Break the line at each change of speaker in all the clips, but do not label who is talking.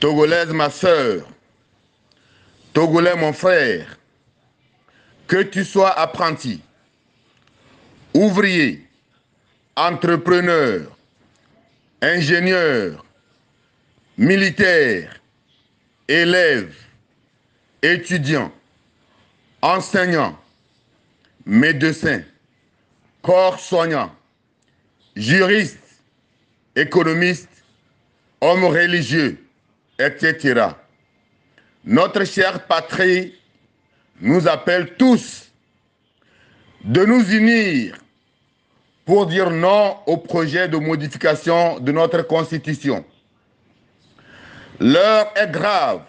Togolaise ma sœur, Togolais mon frère, que tu sois apprenti, ouvrier, entrepreneur, ingénieur, militaire, élève, étudiant, enseignant, médecin, corps soignant, juriste, économiste, homme religieux, etc. Notre chère patrie nous appelle tous de nous unir pour dire non au projet de modification de notre Constitution. L'heure est grave,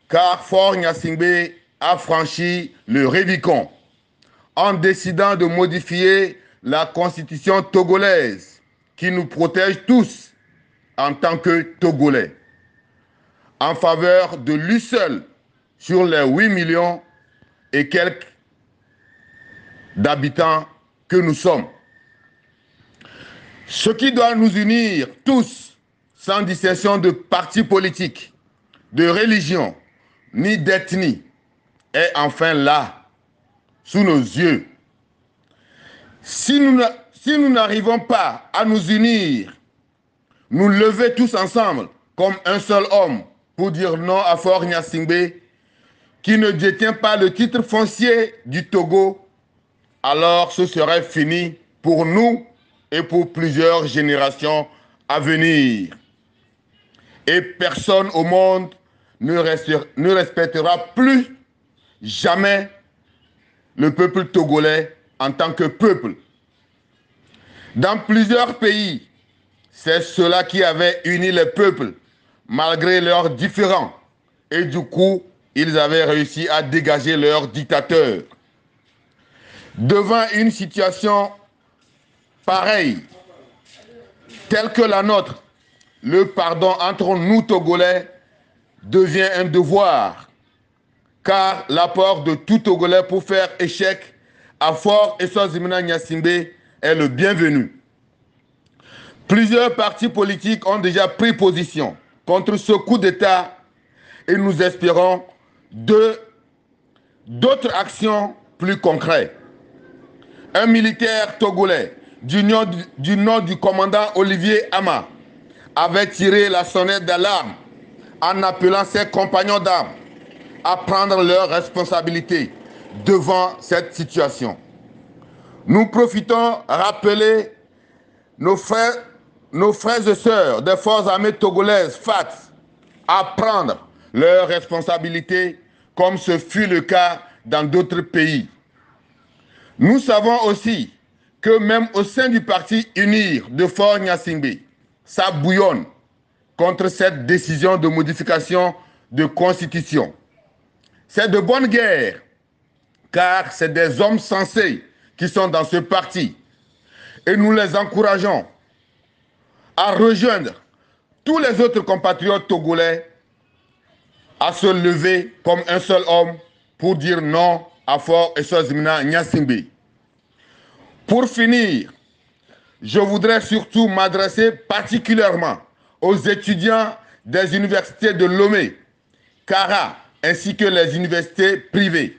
car Faure Gnassingbé a franchi le Rubicon en décidant de modifier la Constitution togolaise qui nous protège tous en tant que Togolais, en faveur de lui seul sur les 8 millions et quelques d'habitants que nous sommes. Ce qui doit nous unir tous, sans distinction de partis politiques, de religion, ni d'ethnie, est enfin là, sous nos yeux. Si nous n'arrivons pas à nous unir, nous lever tous ensemble comme un seul homme pour dire non à Faure Gnassingbé, qui ne détient pas le titre foncier du Togo, alors ce serait fini pour nous et pour plusieurs générations à venir. Et personne au monde ne respectera plus jamais le peuple togolais en tant que peuple. Dans plusieurs pays, c'est cela qui avait uni les peuples, malgré leurs différends. Et du coup, ils avaient réussi à dégager leurs dictateurs. Devant une situation pareille, telle que la nôtre, le pardon entre nous Togolais devient un devoir, car l'apport de tout Togolais pour faire échec à Faure Eswazimana Gnassingbé est le bienvenu. Plusieurs partis politiques ont déjà pris position contre ce coup d'État et nous espérons d'autres actions plus concrètes. Un militaire togolais du nom du commandant Olivier Ama avait tiré la sonnette d'alarme en appelant ses compagnons d'armes à prendre leurs responsabilités devant cette situation. Nous profitons à rappeler nos frères et sœurs des forces armées togolaises FAT à prendre leurs responsabilités comme ce fut le cas dans d'autres pays. Nous savons aussi que même au sein du parti UNIR de Faure Gnassingbé, ça bouillonne contre cette décision de modification de constitution. C'est de bonne guerre, car c'est des hommes sensés qui sont dans ce parti. Et nous les encourageons à rejoindre tous les autres compatriotes togolais à se lever comme un seul homme pour dire non à Faure Eswazimana Gnassingbé. Pour finir, je voudrais surtout m'adresser particulièrement aux étudiants des universités de Lomé, Kara, ainsi que les universités privées.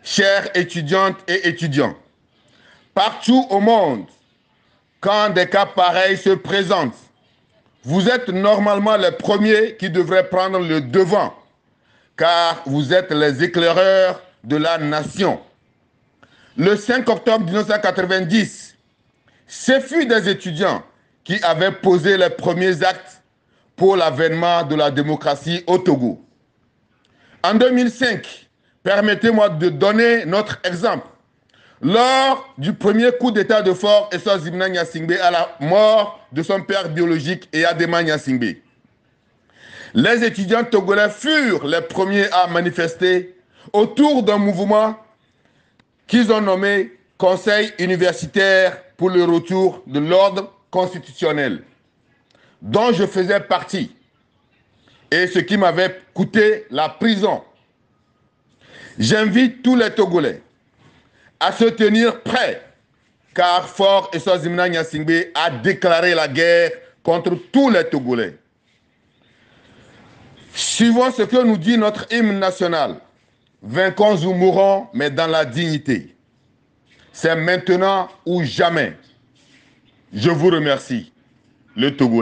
Chères étudiantes et étudiants, partout au monde, quand des cas pareils se présentent, vous êtes normalement les premiers qui devraient prendre le devant, car vous êtes les éclaireurs de la nation. Le 5 octobre 1990, ce fut des étudiants qui avaient posé les premiers actes pour l'avènement de la démocratie au Togo. En 2005, permettez-moi de donner notre exemple. Lors du premier coup d'État de Faure Eswazimana Gnassingbé à la mort de son père biologique Eyadema Gnassingbé, les étudiants togolais furent les premiers à manifester autour d'un mouvement qu'ils ont nommé Conseil universitaire pour le retour de l'ordre constitutionnel, dont je faisais partie, et ce qui m'avait coûté la prison. J'invite tous les Togolais à se tenir prêts, car Faure Eswazimana Gnassingbé a déclaré la guerre contre tous les Togolais. Suivons ce que nous dit notre hymne national. Vainquons ou mourons, mais dans la dignité. C'est maintenant ou jamais. Je vous remercie. Le Togo.